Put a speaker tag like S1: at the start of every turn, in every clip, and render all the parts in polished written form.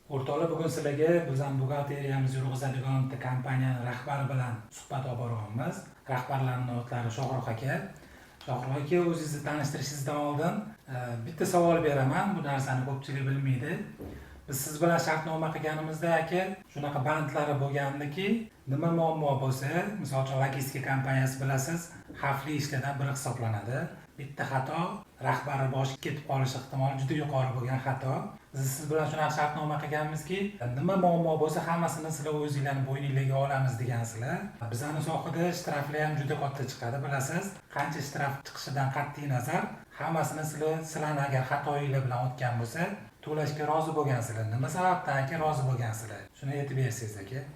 S1: O'rtoqlar, bugun sizlarga bizning buxgalteriyamizni yurg'izadigan bitta kompaniyaning rahbari bilan suhbat olib boryapmiz. Rahbarlarning otlari Shohruh aka. Shohruh aka, o'zingizni tanishtirishingizdan oldin bitta savol beraman. Bu narsani ko'pchilik bilmaydi. Biz siz bilan shartnoma qilganimizda aka, shunaqa bandlari bo'lgandiki, nima muammo bo'lsa, misol uchun logistika kompaniyasi bilasiz, xavfli ishlardan biri hisoblanadi. Bitta xato rahbari boshqa ketib qolish ehtimoli juda yuqori bo'lgan xato. Biz siz bilan shunaqa shartnoma qilganmizki, nima muammo bo'lsa hammasini sizlar o'zinglarning bo'yningizga olamiz degansizlar. Bizning sohada shtraflar ham juda katta chiqadi, bilasiz. Qancha shtraf chiqishidan qat'iy nazar, hammasini sizlarni agar xatoyinglar bilan o'tgan bo'lsa, to'lashga rozi bo'lgansizlar. Nima sababdan aka rozi bo'lgansizlar? Shuni aytib bersangiz aka.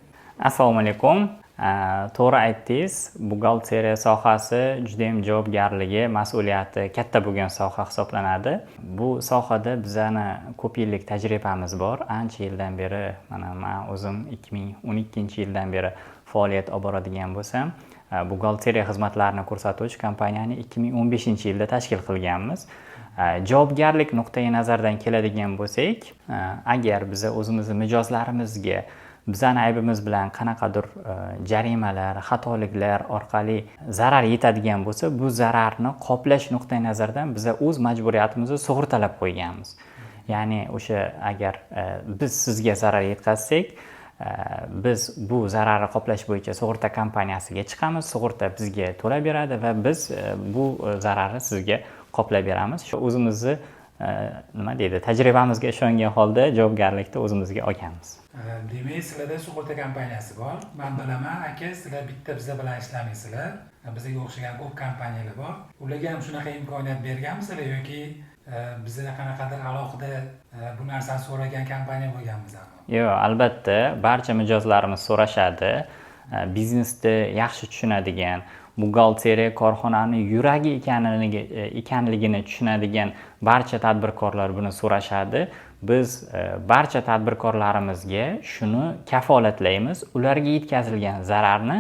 S2: Assalomu alaykum. To'g'ri aytdingiz. Buxgalteriya sohasi juda ham javobgarligi, mas'uliyati katta bo'lgan soha hisoblanadi. Bu sohada bizani ko'p yillik tajribamiz bor. Ancha yildan beri, men o'zim 2012-yildan beri faoliyat olib boradigan bo'lsam, buxgalteriya xizmatlarini ko'rsatuvchi kompaniyani 2015-yilda tashkil qilganmiz. Javobgarlik nuqtai nazaridan keladigan bo'lsak, agar biz o'zimizni mijozlarimizga bizani aybimiz bilan qanaqadir jarimalar, xatoliklar orqali zarar yetadigan bo'lsa, bu zararni qoplash nuqtai nazaridan biz o'z majburiyatimizni sug'urtalab qo'yganmiz. Ya'ni o'sha agar biz sizga zarar yetkazsak, biz bu zararni qoplash bo'yicha sug'urta kompaniyasiga chiqamiz, sug'urta bizga to'lab beradi va biz bu zararni sizga qoplab beramiz. Shu o'zimizni nima deydi, tajribamizga ishongan holda javobgarlikni o'zimizga olganmiz.
S1: Demak, sizlarda sug'urta kompaniyasi bor. Men bilaman aka, sizlar bitta biz bilan ishlamaysizlar. Bizga o'xshagan ko'p kompaniyalar bor. Ularga ham shunaqa imkoniyat berganmisizlar yoki bizlar qanaqadir alohida bu narsani so'ragan kompaniya bo'lganmizmi?
S2: Yo'q, albatta, barcha mijozlarimiz so'rashadi. Biznesni yaxshi tushunadigan, buxgalteriya korxonani yuragi ekanligini tushunadigan barcha tadbirkorlar buni so'rashadi. Biz barcha tadbirkorlarimizga shuni kafolatlaymiz. Ularga yetkazilgan zararni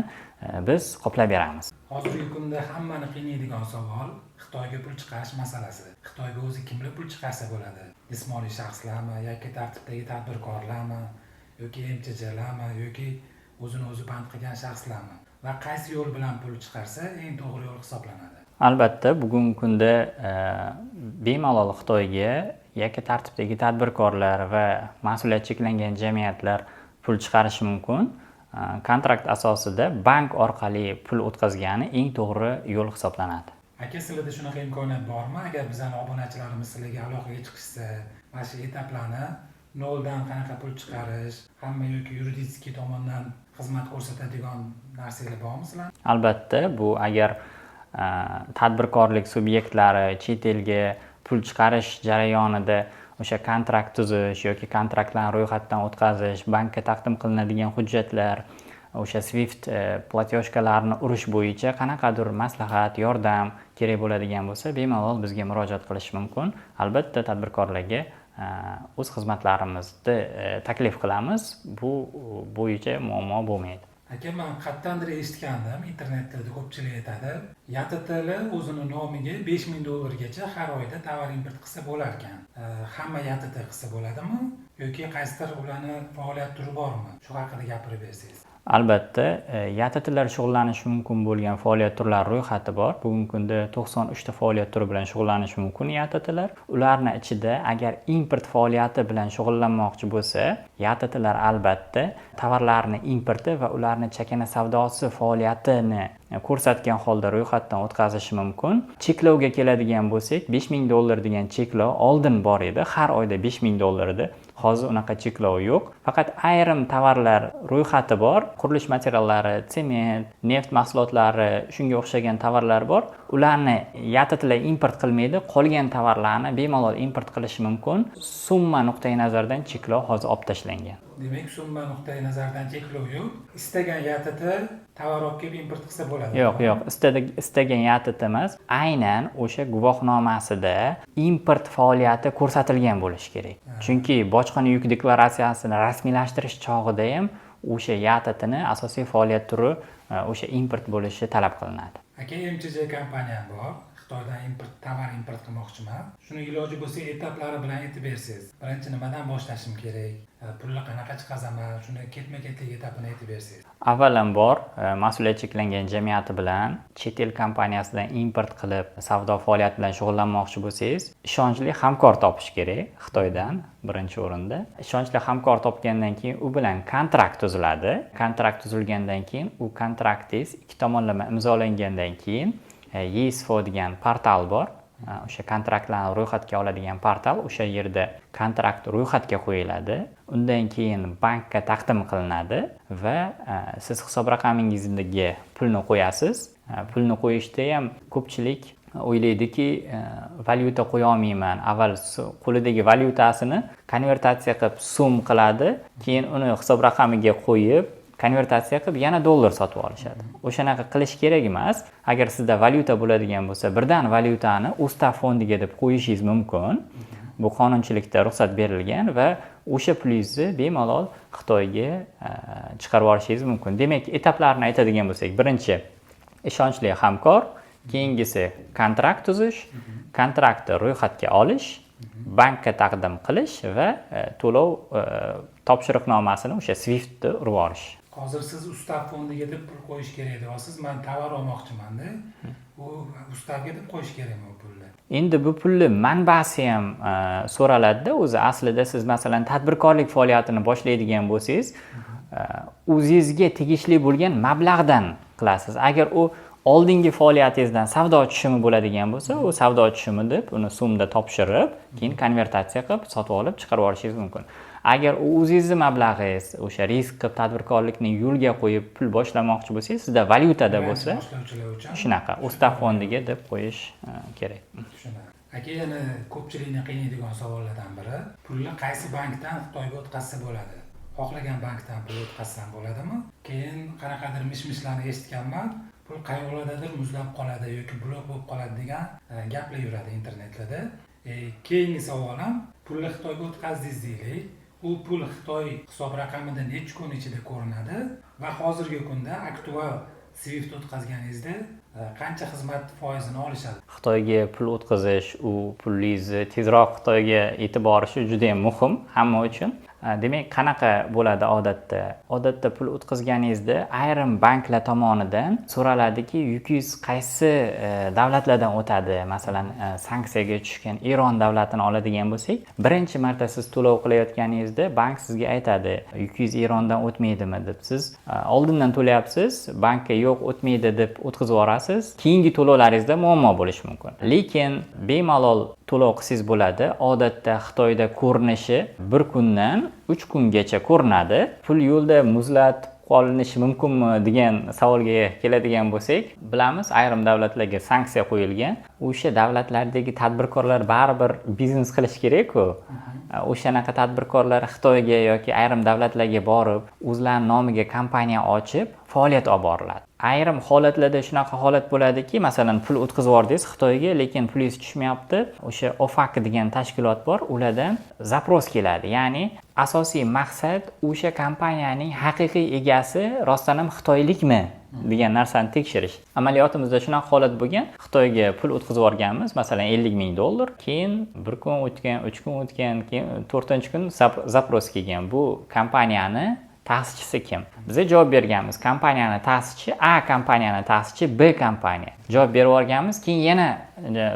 S2: biz qoplab beramiz.
S1: Hozirgi kunda hammani qiynaydigan savol Xitoyga pul chiqarish masalasi. Xitoyga o'zi kimlar pul chiqarsa bo'ladi? Jismoniy shaxslarmi yoki tartibdagi tadbirkorlarmi yoki MTJlarmi yoki o'zini o'zi band qilgan shaxslarmi? Va qaysi yo'l bilan pul chiqarsa eng to'g'ri yo'l hisoblanadi?
S2: Albatta, bugungi kunda bemalol Xitoyga yoki tartibdagi tadbirkorlar va mas'uliyati cheklangan jamiyatlar pul chiqarishi mumkin. Kontrakt asosida bank orqali pul o'tkazgani eng to'g'ri yo'l hisoblanadi.
S1: Aka, sizlarda shunaqa imkoniyat bormi? Agar bizning obunachilarimiz sizlarga aloqaga chiqishsa, mana shu etaplarni noldan qanaqa pul chiqarish, hamma yoki yuridik tomondan xizmat ko'rsatadigan narsalar bormi sizlar?
S2: Albatta, bu agar tadbirkorlik subyektlari chet elga pul chiqarish jarayonida o'sha kontrakt tuzish yoki kontraktlarni ro'yxatdan o'tkazish, bankka taqdim qilinadigan hujjatlar, o'sha Swift platyoshkalarni urish bo'yicha qanaqadir maslahat, yordam kerak bo'ladigan bo'lsa, bemalol bizga murojaat qilish mumkin. Albatta, tadbirkorlarga o'z xizmatlarimizni taklif qilamiz. Bu bo'yicha muammo bo'lmaydi.
S1: Aka, men qayerdandir eshitgandim, internetda ko'pchilik aytadi, YTTL o'zini nomiga $5000 har oyda tovar import qilsa bo'lar ekan. Hamma YTT qilsa bo'ladimi yoki qaysidir ularni faoliyat turi bormi? Shu haqida gapirib bersangiz.
S2: Albatta, YTTlar shug'ullanishi mumkin bo'lgan faoliyat turlari ro'yxati bor. Bugungi kunda 93 ta faoliyat turi bilan shug'ullanishi mumkin YTTlar. Ularning ichida agar import faoliyati bilan shug'ullanmoqchi bo'lsa, YTTlar albatta tovarlarni importi va ularni chakana savdosi faoliyatini ko'rsatgan holda ro'yxatdan o'tkazishi mumkin. Cheklovga keladigan bo'lsak, $5000 degan cheklov oldin bor edi, har oyda $5000 edi. Hozir unaqa cheklov yo'q. Faqat ayrim tovarlar ro'yxati bor. Qurilish materiallari, sement, neft mahsulotlari, shunga o'xshagan tovarlar bor. Ularni YTTlar import qilmaydi, qolgan tovarlarni bemalol import qilishi mumkin. Summa nuqtai nazaridan cheklov hozir olib tashlangan.
S1: Demak, summa nuqtai nazaridan cheklov yo'q. Istagan YTT tovar olib kelib import qilsa bo'ladi.
S2: Yo'q, istagan YTT emas, aynan o'sha guvohnomasida import faoliyati ko'rsatilgan bo'lishi kerak. Chunki bojxona yuk deklaratsiyasini rasmiylashtirish chog'ida ham o'sha YTTni asosiy faoliyat turi o'sha import bo'lishi talab qilinadi.
S1: Aka, MTJ kompaniya bor. Xitoydan tovar import qilmoqchiman. Shuni iloji bo'lsa etaplari bilan aytib bersangiz. Birinchi nimadan boshlashim kerak? Pulni qanaqa chiqazaman? Shuni ketma-ketlik etapini aytib bersangiz.
S2: Avvalambor mas'uliyat cheklangan jamiyati bilan chet el kompaniyasidan import qilib savdo faoliyati bilan shug'ullanmoqchi bo'lsangiz, ishonchli hamkor topish kerak Xitoydan birinchi o'rinda. Ishonchli hamkor topgandan keyin u bilan kontrakt tuziladi. Kontrakt tuzilgandan keyin u kontraktingiz ikki tomonlama imzolangandan keyin YESFO degan portal bor. O'sha kontraktlarni ro'yxatga oladigan portal, o'sha yerda kontrakt ro'yxatga qo'yiladi. Undan keyin bankka taqdim qilinadi va siz hisob raqamingizga pulni qo'yasiz. Pulni qo'yishda ham ko'pchilik o'ylaydiki, valyuta qo'ya olmayman. Avval qo'lidagi valyutasini konvertatsiya qilib so'm qiladi, keyin uni hisob raqamiga qo'yib konvertatsiya qilib yana dollar sotib olishadi. O'shanaqa qilish kerak emas. Agar sizda valyuta bo'ladigan bo'lsa, birdan valyutani ustav fondiga deb qo'yishingiz mumkin. Bu qonunchilikda ruxsat berilgan va o'sha pulingizni bemalol Xitoyga chiqarib olishingiz mumkin. Demak, etaplarni aytadigan bo'lsak, birinchi ishonchli hamkor, keyingisi kontrakt tuzish, kontraktni ro'yxatga olish, bankka taqdim qilish va to'lov topshiriqnomasini o'sha Swift'da urib olish.
S1: Hozir siz ustav fondiga deb pul qo'yish kerak deyapsiz. Men tovar olmoqchiman-da. U ustavga deb qo'yish kerakmi bu pulni?
S2: Endi bu pulni manbasi ham so'raladi-da. O'zi aslida siz masalan tadbirkorlik faoliyatini boshlaydigan bo'lsangiz, o'zingizga tegishli bo'lgan mablag'dan qilasiz. Agar u oldingi faoliyatingizdan savdo tushumi bo'ladigan bo'lsa, u savdo tushumi deb uni so'mda topshirib, keyin konvertatsiya qilib sotib olib chiqarib olishingiz mumkin. Agar o'zingizning mablag'ingiz o'sha risk qilib tadbirkorlikni yo'lga qo'yib pul boshlamoqchi bo'lsangiz, sizda valyutada bo'lsa, shunaqa ustav fondiga deb qo'yish kerak.
S1: Tushunaman. Aka, yana ko'pchilikni qiynaydigan savollardan biri, pulni qaysi bankdan Xitoyga o'tkazsa bo'ladi? Xohlagan bankdan pul o'tkazsam bo'ladimi? Keyin qanaqadir mish-mishlarni eshitganman. Pul qayerdadir muzlab qoladi yoki blok bo'lib qoladi degan gaplar yuradi internetlarda. Keyingi savolim, pulni Xitoyga o'tkazdingiz deylik. U pul Xitoy hisob raqamida necha kun ichida ko'rinadi va hozirgi kunda aktual Swift o'tkazganingizda qancha xizmat foizini olishadi?
S2: Xitoyga pul o'tkazish, u pullingizni tezroq Xitoyga yetib borishi juda ham muhim hamma uchun. Demak, qanaqa bo'ladi odatda? Odatda pul o'tkazganingizda ayrim banklar tomonidan so'raladiki, yukingiz qaysi davlatlardan o'tadi? Masalan, sanksiyaga tushgan Eron davlatini oladigan bo'lsak, birinchi marta siz to'lov qilayotganingizda bank sizga aytadi, yukingiz Erondan o'tmaydimi deb. Siz oldindan to'layapsiz, bankka yo'q, o'tmaydi deb o'tkazib yuborasiz. Keyingi to'lovlaringizda muammo bo'lishi mumkin. Lekin bemalol to'lov qilsangiz bo'ladi. Odatda Xitoyda ko'rinishi 1 kundan 3 kungacha ko'rinadi. Pul yo'lda muzlatib qolinishi mumkinmi degan savolga keladigan bo'lsak, bilamiz, ayrim davlatlarga sanksiya qo'yilgan. O'sha davlatlardagi tadbirkorlar baribir biznes qilish kerak-ku. O'shanaqa tadbirkorlar Xitoyga yoki ayrim davlatlarga borib, o'zlarining nomiga kompaniya ochib, faoliyat olib boriladi. Ayrim holatlarda shunaqa holat bo'ladiki, masalan, pul o'tkazib yubordingiz Xitoyga, lekin pulingiz tushmayapti. O'sha OFAC degan tashkilot bor, ulardan zapros keladi. Ya'ni asosiy maqsad o'sha kompaniyaning haqiqiy egasi rostdan ham xitoylikmi degan narsani tekshirish. Amaliyotimizda shunaqa holat bo'lgan. Xitoyga pul o'tkazib yuborganmiz, masalan, $50,000. Keyin 1 kun o'tgan, 3 kun o'tgan, keyin 4-kun zapros kelgan. Bu kompaniyani ta'sischisi kim? Biz javob berganmiz. Kompaniyani ta'sischi A kompaniyani ta'sischi B kompaniya. Javob berib yuborganmiz, keyin yana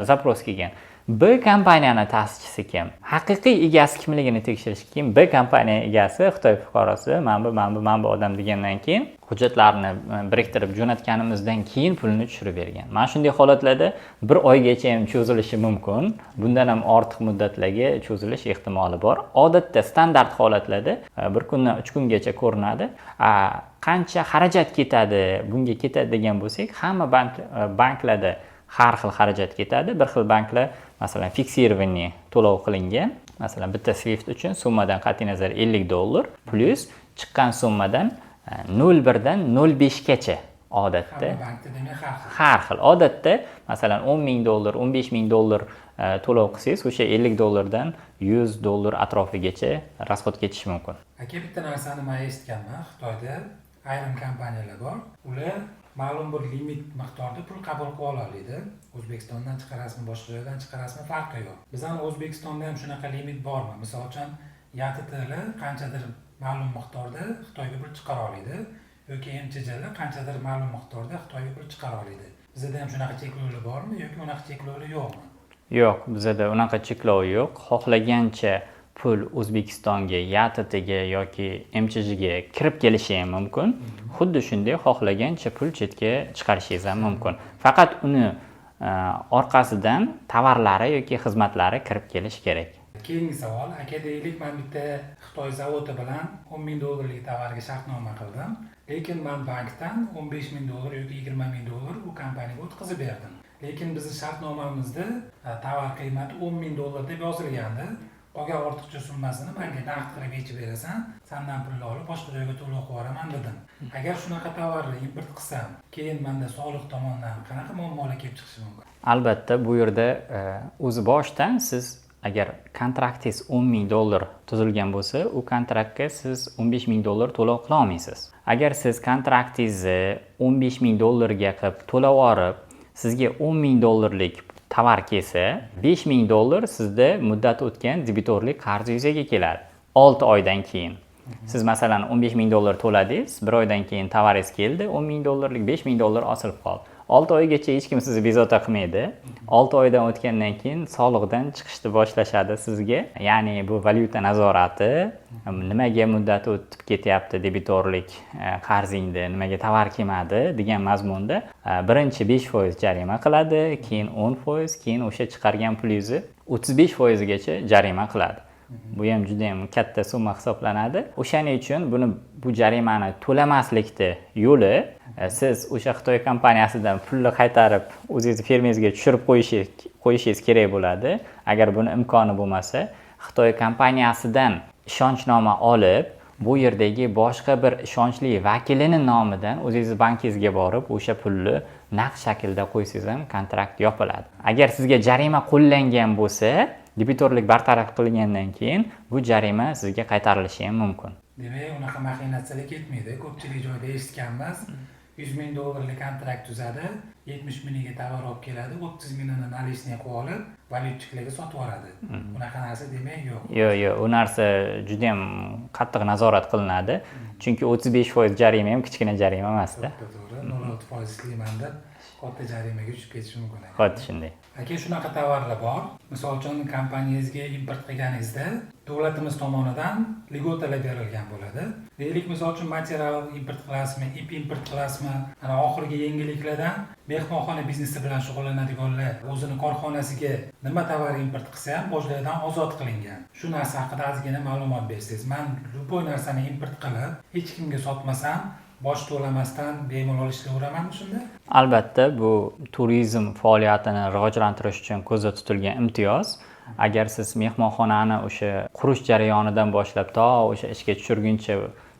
S2: zapros kelgan. B kompaniyani ta'sischisi kim? Haqiqiy egasi kimligini tekshirish keyin B kompaniya egasi Xitoy fuqarosi, mana bu odam degandan keyin hujjatlarni biriktirib jo'natganimizdan keyin pulni tushirib bergan. Mana shunday holatlarda 1 oygacha ham cho'zilishi mumkin. Bundan ham ortiq muddatlarga cho'zilish ehtimoli bor. Odatda standart holatlarda 1 kundan 3 kungacha ko'rinadi. Qancha xarajat ketadi, bunga ketadi degan bo'lsak, hamma banklarda har xil xarajat ketadi. Bir xil banklar masalan fiksirованный to'lov qilingan. Masalan, bitta Swift uchun summadan qat'iy nazar $50 plus chiqqan summadan 0,1 dan 0,5 gacha odatda. Har xil. Odatda masalan $10,000, $15,000 to'lov qilsangiz, o'sha $50 dan $100 atrofigacha rasxod ketishi mumkin.
S1: Aka, bitta narsani men eshitganman. Xitoyda ayrim kompaniyalar bor. Ular ma'lum bir limit miqdorda pul qabul qilib ola oladi. O'zbekistondan chiqarasizmi, boshqa joydan chiqarasizmi farqi yo'q. Bizning O'zbekistonda ham shunaqa limit bormi? Misol uchun YTTlar qanchadir ma'lum miqdorda Xitoyga pul chiqara oladi yoki MCHlar qanchadir ma'lum miqdorda Xitoyga pul chiqara oladi. Bizda ham shunaqa cheklovlar bormi yoki unaqa cheklovlar yo'qmi?
S2: Yo'q, bizda unaqa cheklov yo'q. Xohlagancha pul O'zbekistonga, YTTga yoki MCHga kirib kelishi ham mumkin. Xuddi shunday xohlagancha pul chetga chiqarishingiz ham mumkin. Faqat uni orqasidan tovarlari yoki xizmatlari kirib kelishi kerak.
S1: Keyingi savol, aka deylik, men bitta Xitoy zavodi bilan $10,000 tovarga shartnoma qildim. Lekin men bankdan $15,000 yoki $20,000 u kompaniyaga o'tkazib berdim. Lekin bizning shartnomamizda tovar qiymati $10,000 deb yozilgandi. Qolgan ortiqcha summasini menga naqd qilib yechib berasan, sendan pulni olib boshqa joyga to'lov qilib yuboraman dedim. Agar shunaqa tovarni import qilsam, keyin menda soliq tomonidan qanaqa muammolar kelib chiqishi mumkin?
S2: Albatta, bu yerda o'zi boshdan siz agar kontraktingiz $10,000 tuzilgan bo'lsa, u kontraktga siz $15,000 to'lov qila olmaysiz. Agar siz kontraktingizni $15,000 ga qilib to'lab olib, sizga $10,000lik tovar kelsa, $5,000 sizda muddat o'tgan debitorlik qarz yuzaga keladi 6 oydan keyin. Siz masalan $15,000 to'ladingiz, 1 oydan keyin tovaringiz keldi, $10,000lik $5,000 osilib qoldi. 6 oygacha hech kim sizni bezovta qilmaydi. 6 oydan o'tgandan keyin soliqdan chiqishni boshlashadi sizga. Ya'ni bu valyuta nazorati, nimaga muddat o'tib ketyapti debitorlik qarzingda, nimaga tovar kelmadi degan mazmunda birinchi 5% jarima qiladi, keyin 10%, keyin o'sha chiqargan pulingizni 35% gacha jarima qiladi. Bu ham juda ham katta summa hisoblanadi. O'shaning uchun bu jarimani to'lamaslikning yo'li siz o'sha Xitoy kompaniyasidan pulni qaytarib o'zingiz firmangizga tushirib qo'yishingiz kerak bo'ladi. Agar buni imkoni bo'lmasa, Xitoy kompaniyasidan ishonchnoma olib, bu yerdagi boshqa bir ishonchli vakilining nomidan o'zingiz bankingizga borib, o'sha pulni naqd shaklda qo'ysangiz ham kontrakt yopiladi. Agar sizga jarima qo'llangan bo'lsa, debitorlik bartaraf qilingandan keyin bu jarima sizga qaytarilishi ham mumkin.
S1: Demak, unaqa maxinatsiyalar ketmaydi. Ko'pchilik joyda eshitganmiz. $100,000lik kontrakt tuzadi, 70,000ga tovar olib keladi, 30,000ni наличный qilib olib, valyutchiklarga sotib yuboradi. Unaqa narsa demak yo'q.
S2: Yo'q, u narsa juda ham qattiq nazorat qilinadi. Chunki 35% jarima ham kichkina jarima emas-da.
S1: To'g'ri, 0.6% islayman deb katta jarimaga tushib ketishi mumkin.
S2: Xuddi shunday.
S1: Aka, shunaqa tovarlar bor. Misol uchun kompaniyangizga import qilganingizda davlatimiz tomonidan ligotalar berilgan bo'ladi. Deylik, misol uchun material import qilasizmi, ip import qilasizmi? Ana oxirgi yangiliklardan mehmonxona biznesi bilan shug'ullanadiganlar o'zini korxonasiga nima tovar import qilsa ham bojlardan ozod qilingan. Shu narsa haqida ozgina ma'lumot bersangiz. Men любой narsani import qilib, hech kimga sotmasam, boj to'lamasdan bemalol ishlayveramanmi shunda?
S2: Albatta, bu turizm faoliyatini rivojlantirish uchun ko'zda tutilgan imtiyoz. Agar siz mehmonxonani o'sha qurish jarayonidan boshlab to o'sha ishga tushirguncha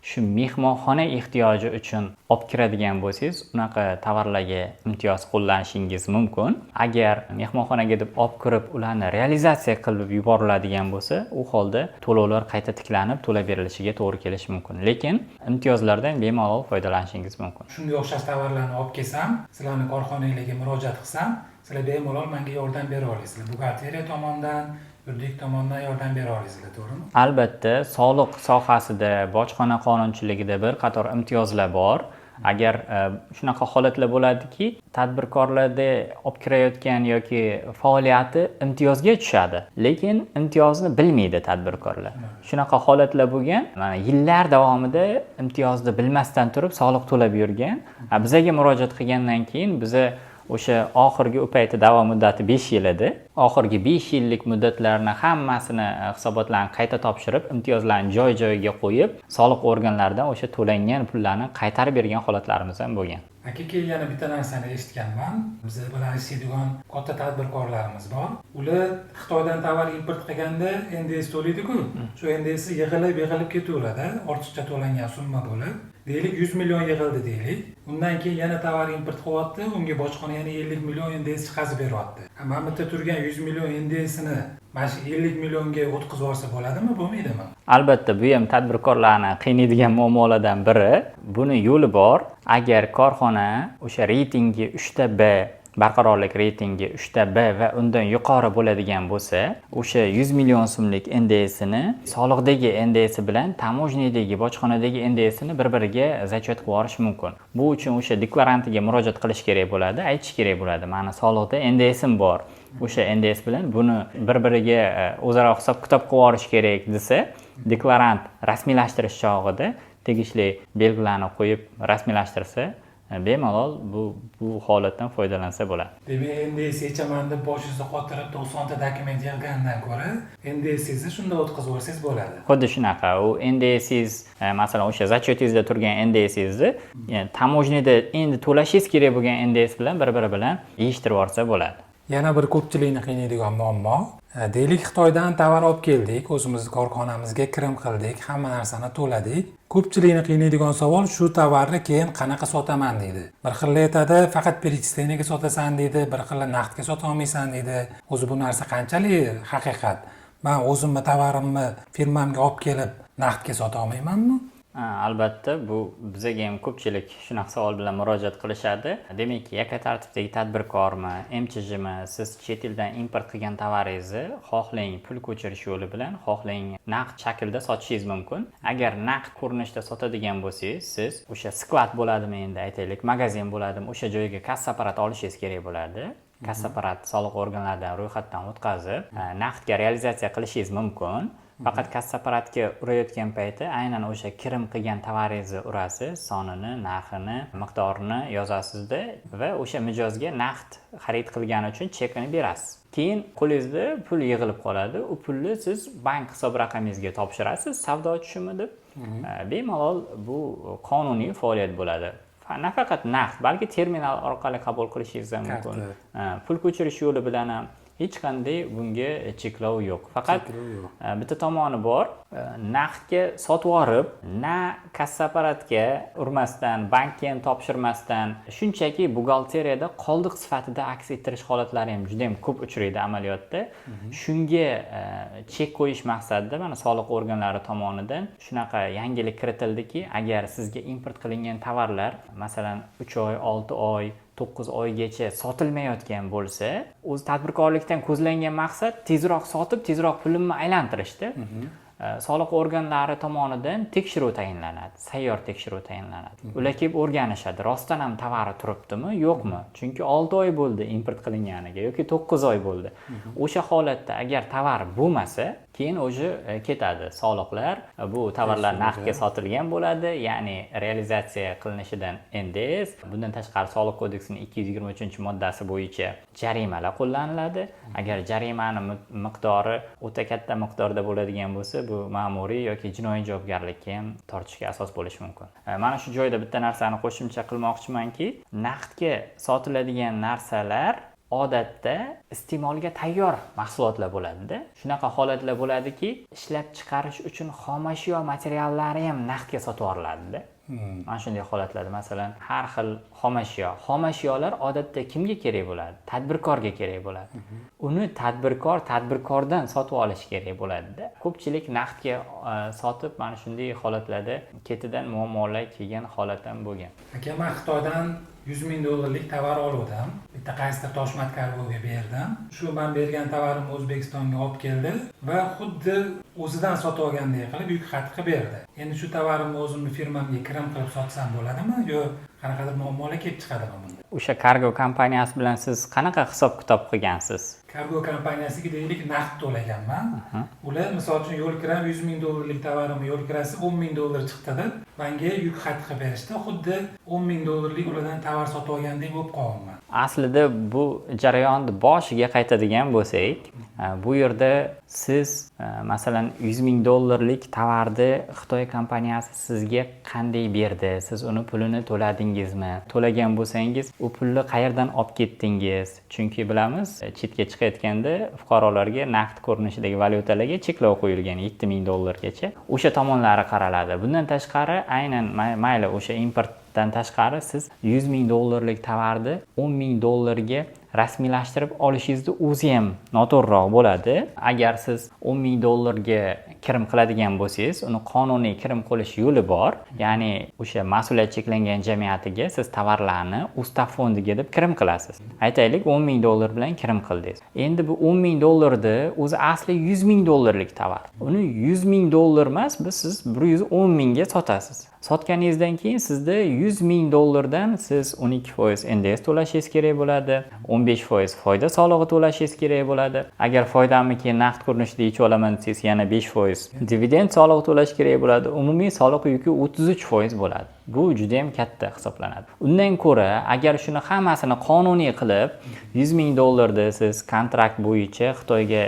S2: shu mehmonxona ehtiyoji uchun olib kiradigan bo'lsangiz, unaqa tovarlarga imtiyoz qo'llanishingiz mumkin. Agar mehmonxonaga deb olib kirib, ularni realizatsiya qilib yuboriladigan bo'lsa, u holda to'lovlar qayta tiklanib, to'lab berilishiga to'g'ri kelishi mumkin. Lekin imtiyozlardan bemalol foydalanishingiz mumkin.
S1: Shunday o'xshash tovarlarni olib kelsam, sizlarning korxonangizga murojaat qilsam, sizlar bemalol menga yordam bera olasizlar. Buxgalteriya tomonidan, yuridik tomondan yordam bera olasizlar, to'g'rimi?
S2: Albatta, soliq sohasida, bojxona qonunchiligida bir qator imtiyozlar bor. Agar shunaqa holatlar bo'ladiki, tadbirkorlarda olib kirayotgan yoki faoliyati imtiyozga tushadi, lekin imtiyozni bilmaydi tadbirkorlar. Shunaqa holatlar bo'lgan. Mana yillar davomida imtiyozni bilmasdan turib soliq to'lab yurgan. Bizga murojaat qilgandan keyin biza o'sha oxirgi u payti davom muddati 5 yil edi. Oxirgi 5 yillik muddatlarni hammasini hisobotlarni qayta topshirib, imtiyozlarni joy-joyiga qo'yib, soliq organlaridan o'sha to'langan pullarni qaytarib bergan holatlarimiz ham bo'lgan.
S1: Aka, yana bitta narsani eshitganman. Biz bilan ishlaydigan katta tadbirkorlarimiz bor. Ular Xitoydan tovar import qilganda NDS to'laydi-ku. Shu NDS yig'ilib ketaveradi, ortiqcha to'langan summa bo'lib. Deylik 100 million yig'ildi deylik. Undan keyin yana tovar import qilyapti, unga bojxona yana 50 million NDS chiqazib beryapti. Men bitta turgan 100 million NDSni mana shu 50 millionga o'tkazib yuborsa bo'ladimi, bo'lmaydimi?
S2: Albatta, bu ham tadbirkorlarni qiynaydigan muammolardan biri. Buni yo'li bor. Agar korxona o'sha reytingi 3 B, barqarorlik reytingi 3 B va undan yuqori bo'ladigan bo'lsa, o'sha 100 million so'mlik NDSini soliqdagi NDS bilan tamojnidagi, bojxonadagi NDSini bir-biriga zachet qilib yuborish mumkin. Bu uchun o'sha deklarantiga murojaat qilish kerak bo'ladi, aytish kerak bo'ladi. Mana soliqda NDSim bor. O'sha NDS bilan buni bir-biriga o'zaro hisob-kitob qilib yuborish kerak desa, deklarant rasmiylashtirish chog'ida tegishli belgilarni qo'yib rasmiylashtirsa, bemalol bu holatdan foydalansa bo'ladi.
S1: Demak, NDS yechaman deb boshingizni qotirib 90 ta dokument yig'gandan ko'ra, NDSingizni shunda o'tkazib yuborsangiz bo'ladi.
S2: Xuddi shunaqa. U NDSingiz, masalan, o'sha zachetingizda turgan NDSingizni, ya'ni tamojnida endi to'lashingiz kerak bo'lgan NDS bilan bir-biri bilan yig'ishtirib olsa bo'ladi.
S1: Yana bir ko'pchilikni qiynaydigan muammo, deylik Xitoydan tovar olib keldik, o'zimiz korxonamizga kirim qildik, hamma narsani to'ladik. Ko'pchilikni qiynaydigan savol shu tovarni keyin qanaqa sotaman deydi. Bir xil aytadi, faqat перечислениyaga sotasan deydi, bir xil naqdga sota olmaysan deydi. O'zi bu narsa qanchalik haqiqat? Men o'zimni tovarimni firmamga olib kelib naqdga sota olmaymanmi?
S2: Albatta, bu bizga ham ko'pchilik shunaqa savol bilan murojaat qilishadi. Demak, yakka tartibdagi tadbirkormi, MCHmi, siz chet eldan import qilgan tovaringizni xohlang pul ko'chirish yo'li bilan, xohlang naqd shaklda sotishingiz mumkin. Agar naqd ko'rinishda sotadigan bo'lsangiz, siz o'sha sklad bo'ladimi, endi aytaylik, magazin bo'ladimi, o'sha joyga kassa apparat olishingiz kerak bo'ladi. Kassa apparat soliq organlaridan ro'yxatdan o'tkazib, naqdga realizatsiya qilishingiz mumkin. Faqat kassa apparatga urayotgan payti aynan o'sha kirim qilgan tovaringizni urasiz, sonini, narxini, miqdorini yozasizda va o'sha mijozga naqd xarid qilgani uchun chekini berasiz. Keyin qo'lingizda pul yig'ilib qoladi. U pulni siz bank hisob raqamingizga topshirasiz, savdo tushumi deb. Bemalol bu qonuniy faoliyat bo'ladi. Nafaqat naqd, balki terminal orqali qabul qilishingiz ham mumkin. Pul ko'chirish yo'li bilan ham hech qanday bunga cheklov yo'q. Faqat bitta tomoni bor. Naqdga sotib olib, na kassa apparatga urmasdan, bankka ham topshirmasdan, shunchaki buxgalteriyada qoldiq sifatida aks ettirish holatlari ham juda ham ko'p uchraydi amaliyotda. Shunga chek qo'yish maqsadida mana soliq organlari tomonidan shunaqa yangilik kiritildiki, agar sizga import qilingan tovarlar, masalan, 3 oy, 6 oy 9 oygacha sotilmayotgan bo'lsa, o'z tadbirkorlikdan ko'zlangan maqsad tezroq sotib, tezroq pulimni aylantirishda. Soliq organlari tomonidan tekshiruv tayinlanadi, sayyor tekshiruv tayinlanadi. Ular kelib o'rganishadi, rostdan ham tovari turibdimi, yo'qmi? Chunki 6 oy bo'ldi import qilinganiga yoki 9 oy bo'ldi. O'sha holatda agar tovar bo'lmasa, keyin o'zi ketadi soliqlar. Bu tovarlar naqdga sotilgan bo'ladi, ya'ni realizatsiya qilinishidan NDS. Bundan tashqari Soliq kodeksining 223-moddasi bo'yicha jarimalar qo'llaniladi. Agar jarimani miqdori o'ta katta miqdorda bo'ladigan bo'lsa, bu ma'muriy yoki jinoiy javobgarlikka ham tortishga asos bo'lishi mumkin. Mana shu joyda bitta narsani qo'shimcha qilmoqchimanki, naqdga sotiladigan narsalar odatda iste'molga tayyor mahsulotlar bo'ladi-da. Shunaqa holatlar bo'ladiki, ishlab chiqarish uchun xomashyo materiallari ham naqdga sotib yuboriladi-da. Mana shunday holatlarda, masalan, har xil xomashyolar odatda kimga kerak bo'ladi? Tadbirkorga kerak bo'ladi. Uni tadbirkordan sotib olish kerak bo'ladi-da. Ko'pchilik naqdga sotib mana shunday holatlarda ketidan muammolar kelgan holat ham bo'lgan.
S1: Aka, men Xitoydan $100,000 tovar oldim. Bitta qaysidir Toshmat kargoga berdim. Shu men bergan tovarimni O'zbekistonga olib keldi va xuddi o'zidan sotib olgandek qilib yuk xat qilib berdi. Endi shu tovarimni o'zimni firmamga kirim qilib sotsam bo'ladimi yo qanaqadir muammolar kelib chiqadimi bunda?
S2: O'sha kargo kompaniyasi bilan siz qanaqa hisob-kitob qilgansiz?
S1: Kargo kompaniyasiga deylik naqd to'laganman. Ular misol uchun yo'l kiram $100,000 tovarimni yo'l kirasi $10,000 chiqdi deb menga yuk xat qilib berishdi. Xuddi $10,000 ulardan tovar sotib olgandek bo'lib qolganman.
S2: Aslida bu jarayonni boshiga qaytadigan bo'lsak, bu yerda siz masalan $100,000 tovarni Xitoy kompaniyasi sizga qanday berdi? Siz uni pulini to'ladingizmi? To'lagan bo'lsangiz, u pulni qayerdan olib ketdingiz? Chunki bilamiz, chetga chiqayotganda fuqarolarga naqd ko'rinishidagi valyutalarga cheklov qo'yilgan $7,000gacha. O'sha tomonlari qaraladi. Bundan tashqari, aynan mayli o'sha import dan tashqari siz $100,000 tovarni $10,000ga rasmiylashtirib olishingizni o'zi ham noto'g'riroq bo'ladi. Agar siz 10 ming dollarga kirim qiladigan bo'lsangiz, uni qonuniy kirim qilish yo'li bor. Ya'ni o'sha mas'uliyat cheklangan jamiyatiga siz tovarlarni ustav fondiga deb kirim qilasiz. Aytaylik 10 ming dollar bilan kirim qildingiz. Endi bu 10 ming dollarni o'zi asli 100 ming dollarlik tovar. Uni 100 ming dollar emas, siz 110 mingga sotasiz. Sotganingizdan keyin sizda 100 ming dollardan siz 12% NDS to'lashingiz kerak bo'ladi, 15% foyda solig'i to'lashingiz kerak bo'ladi. Agar foydamni keyin naqd ko'rinishda yechib olaman desangiz, yana 5% dividend solig'i to'lash kerak bo'ladi. Umumiy soliq yuki 33% bo'ladi. Bu juda ham katta hisoblanadi. Undan ko'ra, agar shuni hammasini qonuniy qilib, 100 ming dollarni siz kontrakt bo'yicha Xitoyga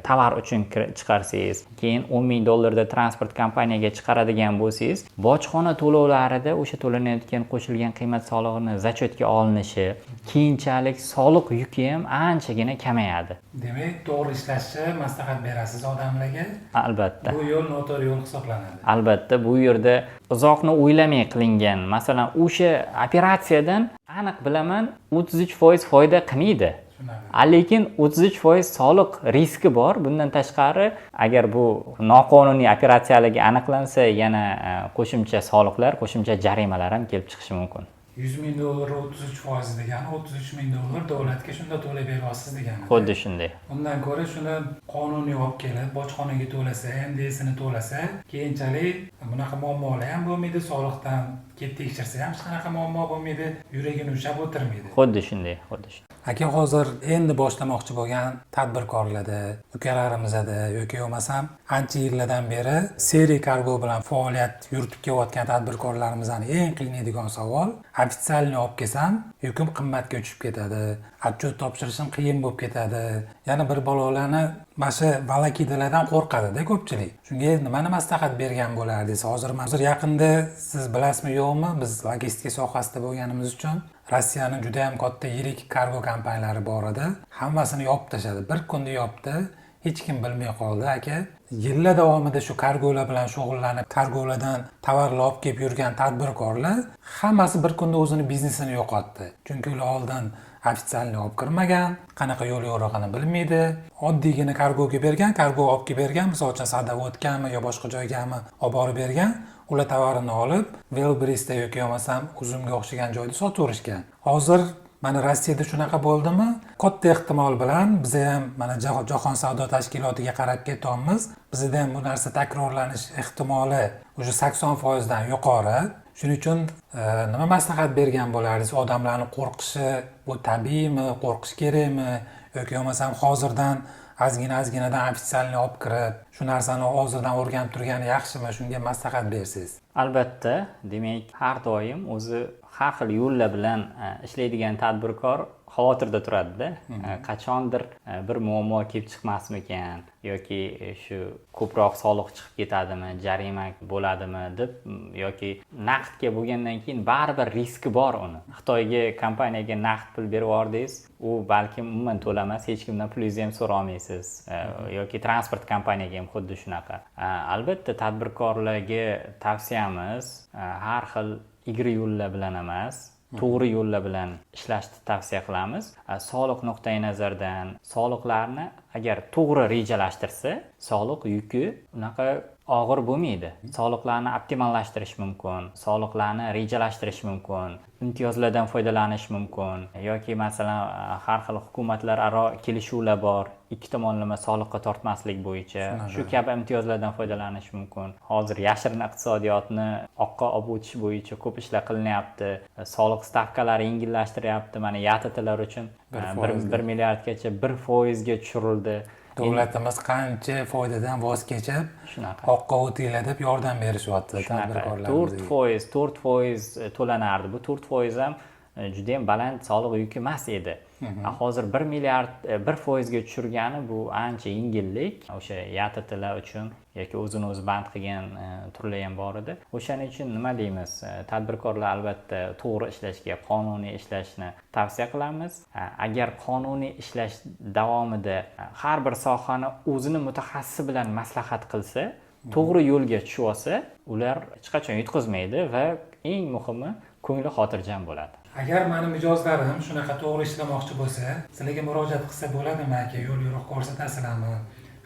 S2: tovar uchun chiqarsangiz, keyin 10 ming dollarda transport kompaniyaga chiqaradigan bo'lsangiz, bojxona to'lovlarida o'sha to'lanayotgan qo'shilgan qiymat solig'ini zachetga olinishi, keyinchalik soliq yuki ham anchagina kamayadi.
S1: Demak, to'g'ri ishlashni maslahat berasiz odamlarga.
S2: Albatta.
S1: Bu yo'l noto'g'ri yo'l hisoblanadi.
S2: Albatta, bu yerda uzoqni o'ylamay qilingan, masalan, o'sha operatsiyadan aniq bilaman 33% foyda qilmaydi. Lekin 33% soliq riski bor. Bundan tashqari, agar bu noqonuniy operatsiyaligi aniqlansa, yana qo'shimcha soliqlar, qo'shimcha jarimalar ham kelib chiqishi mumkin.
S1: 100 ming dollar 33% degani 33 ming dollar davlatga shunda to'lab beryapsiz degani.
S2: Xuddi shunday.
S1: Undan ko'ra shuni qonuniy olib kelib, bojxonaga to'lasa, MDSini to'lasa, keyinchalik bunaqa muammolar ham bo'lmaydi, soliqdan kelib tekshirsa ham hech qanaqa muammo bo'lmaydi, yuragini ushlab o'tirmaydi.
S2: Xuddi shunday.
S1: Aka, hozir endi boshlamoqchi bo'lgan tadbirkorlarda, ukalarimizda yoki bo'lmasam ancha yillardan beri seriya kargo bilan faoliyat yuritib kelayotgan tadbirkorlarimizning eng qiynaydigan savol, ofitsialni olib kelsam, yukim qimmatga tushib ketadi, отчет topshirishim qiyin bo'lib ketadi. Yana bir balolarni mana shu valakidalardan qo'rqadi-da ko'pchilik. Shunga nimani maslahat bergan bo'lardingiz? Hozir yaqinda siz bilasizmi yo'qmi, biz logistika sohasida bo'lganimiz uchun Rossiyaning juda ham katta yirik kargo kompaniyalari bor edi. Hammasini yopib tashladi. Bir kunda yopdi. Hech kim bilmay qoldi, aka. Yillar davomida shu kargolar bilan shug'ullanib, kargolardan tovarlar olib kelib yurgan tadbirkorlar hammasi bir kunda o'zini biznesini yo'qotdi. Chunki ular oldin ofitsialni olib kirmagan, qanaqa yo'l yo'rig'ini bilmaydi. Oddiygina kargoga bergan, kargo olib kelib bergan, masalan, Sadavodgami yo boshqa joygami olib borib bergan. Ular tovarini olib, Wildberriesda yoki bo'lmasam Uzumga o'xshagan joyda sotaverishgan. Hozir mana Rossiyada shunaqa bo'ldimi? Katta ehtimol bilan biz ham mana Jahon savdo tashkilotiga qarab ketyapmiz. Bizda ham bu narsa takrorlanish ehtimoli o'sha 80% dan yuqori. Shuning uchun nima maslahat bergan bo'lardingiz? Odamlarning qo'rqishi bu tabiiymi, qo'rqish kerakmi yoki bo'lmasam hozirdan ozginadan ofitsialni olib kirib, shu narsani hozirdan o'rganib turgani yaxshimi? Shunga maslahat bersangiz.
S2: Albatta, demak, har doim o'zi har xil yo'llar bilan ishlaydigan tadbirkor xavotirda turadi-da. Qachondir bir muammo kelib chiqmasmikan yoki shu ko'proq soliq chiqib ketadimi, jarima bo'ladimi deb yoki naqdga bo'lgandan keyin baribir riski bor uni. Xitoyga kompaniyaga naqd pul berib yubordingiz, u balkim umuman to'lamas, hech kimdan pulingizni ham so'ramaysiz. Yoki transport kompaniyaga ham xuddi shunaqa. Albatta, tadbirkorlarga tavsiyamiz har xil igri yo'llar bilan emas, to'g'ri yo'llar bilan ishlashni tavsiya qilamiz. Soliq nuqtai nazaridan soliqlarni agar to'g'ri rejalashtirsa, soliq yuki unaqa og'ir bo'lmaydi. Soliqlarni optimallashtirish mumkin, soliqlarni rejalashtirish mumkin, imtiyozlardan foydalanish mumkin yoki masalan har xil hukumatlararo kelishuvlar bor, ikki tomonlama soliqqa tortmaslik bo'yicha shu kabi imtiyozlardan foydalanish mumkin. Hozir yashirin iqtisodiyotni oqqa olib o'tish bo'yicha ko'p ishlar qilinyapti. Soliq stavkalari yengillashtiryapti. Mana YATTlar uchun 1 milliardgacha 1% ga tushirildi.
S1: Davlatimiz qancha foydadan voz kechib, oqqa o'tinglar deb yordam berishyapti tadbirkorlarga.
S2: 4% to'lanardi. Bu 4% ham juda ham baland soliq yuki emas edi. Hozir 1 milliard 1% ga tushirgani bu ancha yengillik. O'sha YATTlar uchun yoki o'zini o'zi band qilgan turlar ham bor edi. O'shaning uchun nima deymiz? Tadbirkorlar albatta to'g'ri ishlashga, qonuniy ishlashni tavsiya qilamiz. Agar qonuniy ishlash davomida har bir sohani o'zini mutaxassisi bilan maslahat qilsa, to'g'ri yo'lga tushib olsa, ular hech qachon yutqizmaydi va eng muhimi ko'ngli xotirjam bo'ladi.
S1: Agar meni mijozlarim shunaqa to'g'ri ishlamoqchi bo'lsa, sizlarga murojaat qilsa bo'ladimi aka? Yo'l yo'riq ko'rsatasizlarmi?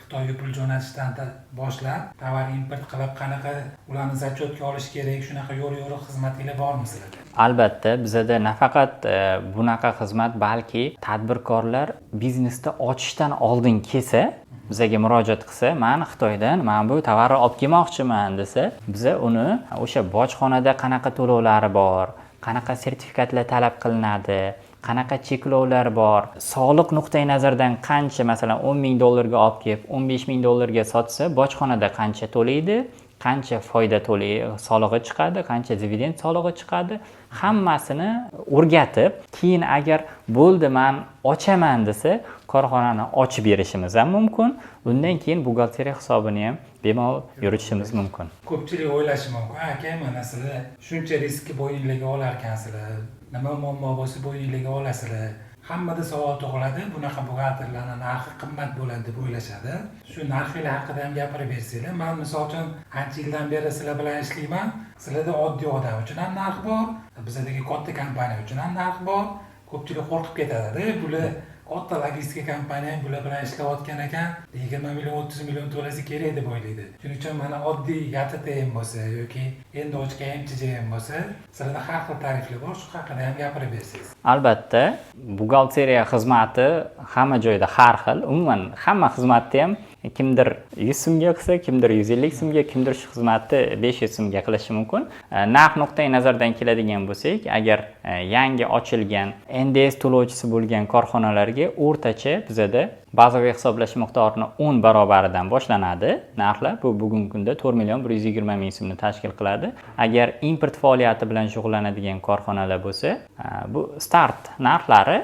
S1: Xitoyga pul jo'natishdan boshlab, tovar import qilib qanaqa ularni zachotga olish kerak, shunaqa yo'l yo'riq xizmatinglar bormi sizlarda?
S2: Albatta, bizada nafaqat bunaqa xizmat, balki tadbirkorlar biznesni ochishdan oldin kelsa, bizaga murojaat qilsa, "Men Xitoydan mana bu tovarni olib kelmoqchiman" desa, biza uni o'sha bojxonada qanaqa to'lovlari bor, qanaqa sertifikatlar talab qilinadi, qanaqa cheklovlar bor, soliq nuqtai nazaridan qancha, masalan, $10,000 olib kelib, $15,000 sotsa, bojxonada qancha to'laydi, qancha foyda solig'i chiqadi, qancha dividend solig'i chiqadi, hammasini o'rgatib, keyin agar bo'ldi, men ochaman desa, korxonani ochib berishimiz ham mumkin. Undan keyin buxgalteriya hisobini ham bemalol yuritishimiz mumkin.
S1: Ko'pchilik o'ylashi mumkin, aka, mana sizlar shuncha riskni bo'yinglarga olar ekansizlar, nima muammo bo'lsa bo'yinglarga olasizlar. Hammada savol tug'iladi, bunaqa buxgalterlarning narxi qimmat bo'ladi deb o'ylashadi. Shu narxlar haqida ham gapirib bersanglar. Men misol uchun ancha yildan beri sizlar bilan ishlayman. Sizlarda oddiy odam uchun ham narx bor, bizdagi katta kompaniya uchun ham narx bor. Ko'pchilik qo'rqib ketadi, bular katta logistika kompaniyasi bular bilan ishlayotgan ekan, 20 million, 30 million to'lasa kerak deb o'ylaydi. Shuning uchun mana oddiy YTT ham bo'lsa yoki endi ochgan MTJ ham bo'lsa, sizlarda har xil tariflar bor, shu haqida ham gapirib bersangiz.
S2: Albatta, buxgalteriya xizmati hamma joyda har xil. Umuman hamma xizmatni ham kimdir 100 so'mga qilsa, kimdir 150 so'mga, kimdir shu xizmatni 500 so'mga qilishi mumkin. Narx nuqtai nazaridan keladigan bo'lsak, agar yangi ochilgan NDS to'lovchisi bo'lgan korxonalarga o'rtacha bizada bazaviy hisoblash miqdorini 10 barobaridan boshlanadi. Narxlar bu bugungi kunda 4,120,000 so'mni tashkil qiladi. Agar import faoliyati bilan shug'ullanadigan korxonalar bo'lsa, bu start narxlari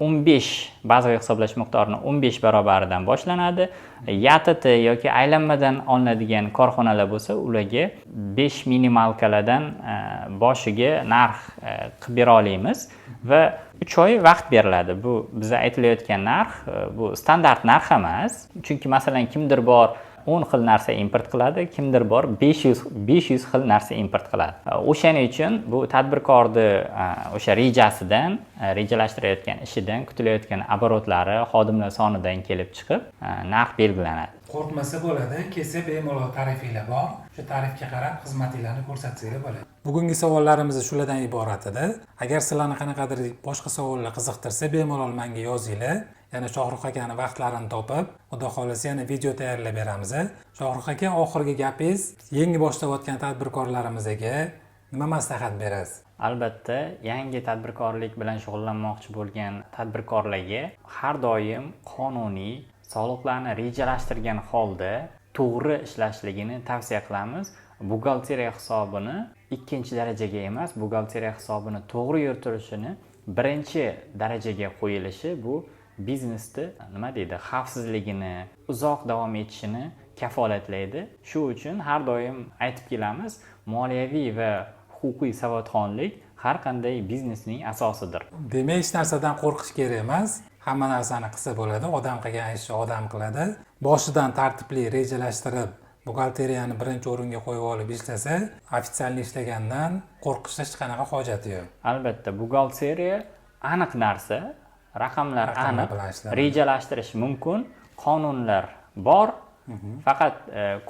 S2: 15 bazaviy hisoblash miqdorini 15 barobaridan boshlanadi. YTT yoki aylanmadan olinadigan korxonalar bo'lsa, ularga 5 minimalkalardan boshiga narx qilib bera olamiz va 3 oy vaqt beriladi. Bu bizga aytilayotgan narx bu standart narx emas. Chunki masalan kimdir bor 10 xil narsa import qiladi, kimdir bor 500 xil narsa import qiladi. O'shaning uchun bu tadbirkorni o'sha rejasidan, rejalashtirayotgan ishidan, kutilayotgan oborotlari, xodimlar sonidan kelib chiqib, narx belgilanadi.
S1: Qo'rqmasa bo'ladi, kelsa bemalol tarifinglar bor. Shu tarifga qarab xizmatinglarni ko'rsatsanglar bo'ladi. Bugungi savollarimiz shulardan iborat edi. Agar sizlarni qanaqadir boshqa savollar qiziqtirsa, bemalol menga yozinglar. Yana Shohrux akani vaqtlarini topib, xudo xolasa yana video tayyorlab beramiz. Shohrux aka, oxirgi gapingiz yangi boshlayotgan tadbirkorlarimizga nima maslahat berasiz?
S2: Albatta, yangi tadbirkorlik bilan shug'ullanmoqchi bo'lgan tadbirkorlarga har doim qonuniy soliqlarni rejalashtirgan holda to'g'ri ishlashligini tavsiya qilamiz. Buxgalteriya hisobini ikkinchi darajaga emas, buxgalteriya hisobini to'g'ri yuritishini birinchi darajaga qo'yilishi bu biznesni xavfsizligini, uzoq davom etishini kafolatlaydi. Shu uchun har doim aytib kelamiz, moliyaviy va huquqiy savodxonlik har qanday biznesning asosidir.
S1: Demak, hech narsadan qo'rqish kerak emas. Hamma narsani qilsa bo'ladi, odam qilgan ishni odam qiladi. Boshidan tartibli rejalashtirib, buxgalteriyani birinchi o'ringa qo'yib olib ishlasa, ofitsialni ishlagandan qo'rqishda hech qanaqa hojati yo'q.
S2: Albatta, buxgalteriya aniq narsa, raqamlar aniq, rejalashtirish mumkin, qonunlar bor. Faqat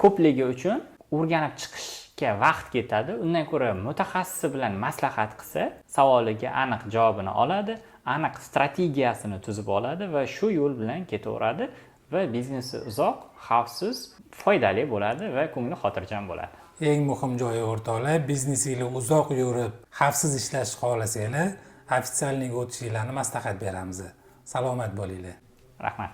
S2: ko'pligi uchun o'rganib chiqishga vaqt ketadi. Undan ko'ra mutaxassis bilan maslahat qilsa, savoliga aniq javobini oladi, aniq strategiyasini tuzib oladi va shu yo'l bilan ketaveradi va biznesi uzoq, xavfsiz, foydali bo'ladi va ko'ngli xotirjam bo'ladi.
S1: Eng muhim joyi o'rtoqlar, biznesingizga uzoq yurib, xavfsiz ishlashni xohlasanglar, ofitsialniga o'tishinglarni maslahat beramiz. Salomat bo'linglar.
S2: Rahmat.